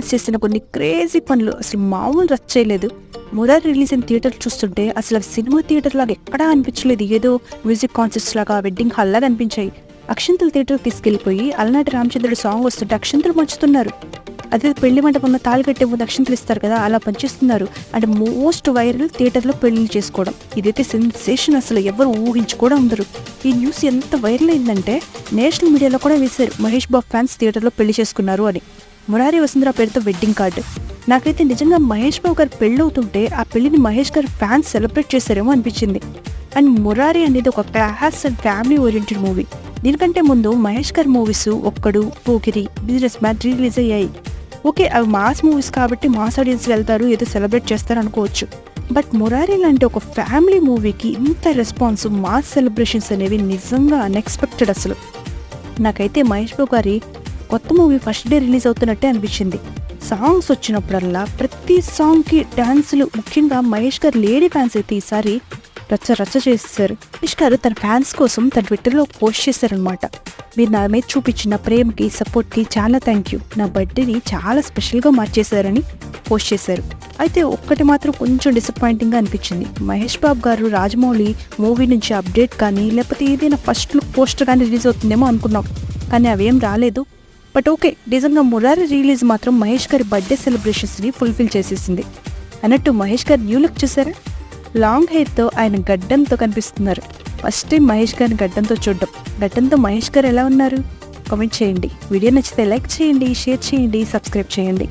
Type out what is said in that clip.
Fans చేసిన కొన్ని crazy పనులు అసలు మామూలు రచ్చ చేయలేదు. మురారి రిలీజ్ అయిన థియేటర్ చూస్తుంటే అసలు సినిమా థియేటర్ లాగా ఎక్కడా అనిపించలేదు. ఏదో మ్యూజిక్ కాన్సర్ట్స్ లాగా, వెడ్డింగ్ హాల్ లాగా అనిపించాయి. అక్షంతలు థియేటర్కి తీసుకెళ్లిపోయి అలనాటి రామచంద్రుడు సాంగ్ వస్తుంటే అక్షంతలు పంచుతున్నారు. అదే పెళ్లి మంటపంలో తాళి కట్టే ముందు అక్షంతలు ఇస్తారు కదా, అలా పంచిస్తున్నారు. అంటే మోస్ట్ వైరల్ థియేటర్లో పెళ్లిళ్ళు చేసుకోవడం. ఇదైతే సెన్సేషన్, అసలు ఎవరు ఊహించుకోవడం ఉండరు. ఈ న్యూస్ ఎంత వైరల్ అయిందంటే నేషనల్ మీడియాలో కూడా వేశారు, మహేష్ బాబు ఫ్యాన్స్ థియేటర్లో పెళ్లి చేసుకున్నారు అని. మురారి వసుంధర పేరుతో వెడ్డింగ్ కార్డు. నాకైతే నిజంగా మహేష్ బాబు గారు పెళ్ళి అవుతుంటే ఆ పెళ్లిని మహేష్ గారు ఫ్యాన్స్ సెలబ్రేట్ చేశారేమో అనిపించింది. అండ్ మురారి అనేది ఒక class and family oriented movie. దీనికంటే ముందు మహేష్ గారి మూవీస్ ఒక్కడు, పోకిరి, బిజినెస్ మ్యాన్ రిలీజ్ అయ్యాయి. ఓకే, అవి మాస్ మూవీస్ కాబట్టి మాస్ ఆడియన్స్ వెళ్తారు, ఏదో సెలబ్రేట్ చేస్తారు అనుకోవచ్చు. బట్ మురారి లాంటి ఒక ఫ్యామిలీ మూవీకి ఇంత రెస్పాన్స్, మాస్ సెలబ్రేషన్స్ అనేవి నిజంగా అన్ఎక్స్పెక్టెడ్. అసలు నాకైతే మహేష్ బాబు గారి కొత్త మూవీ ఫస్ట్ డే రిలీజ్ అవుతున్నట్టే అనిపించింది. సాంగ్స్ వచ్చినప్పుడల్లా ప్రతి సాంగ్కి డ్యాన్సులు, ముఖ్యంగా మహేష్ గారు లేడీ ఫ్యాన్స్ అయితే ఈసారి రచ్చ రచ్చ చేసేసారు. మహేష్ గారు తన ఫ్యాన్స్ కోసం తన ట్విట్టర్లో పోస్ట్ చేశారనమాట. మీరు నా మీద చూపించిన ప్రేమకి, సపోర్ట్కి చాలా థ్యాంక్ యూ, నా బర్త్డేని చాలా స్పెషల్గా మార్చేశారని పోస్ట్ చేశారు. అయితే ఒక్కటి మాత్రం కొంచెం డిసప్పాయింటింగ్గా అనిపించింది. మహేష్ బాబు గారు రాజమౌళి మూవీ నుంచి అప్డేట్ కానీ, లేకపోతే ఏదైనా ఫస్ట్ లుక్ పోస్టర్ కానీ రిలీజ్ అవుతుందేమో అనుకున్నాం, కానీ అవేం రాలేదు. బట్ ఓకే, నిజంగా మురారి రిలీజ్ మాత్రం మహేష్ గారి బర్త్డే సెలబ్రేషన్స్ని ఫుల్ఫిల్ చేసేసింది. అన్నట్టు మహేష్ గారి న్యూ లుక్ చూసారా? లాంగ్ హెయిర్తో ఆయన గడ్డంతో కనిపిస్తున్నారు. ఫస్ట్ టైం మహేష్ గారిని గడ్డంతో చూడడం. గడ్డంతో మహేష్ గారు ఎలా ఉన్నారు? కామెంట్ చేయండి. వీడియో నచ్చితే లైక్ చేయండి, షేర్ చేయండి, సబ్స్క్రైబ్ చేయండి.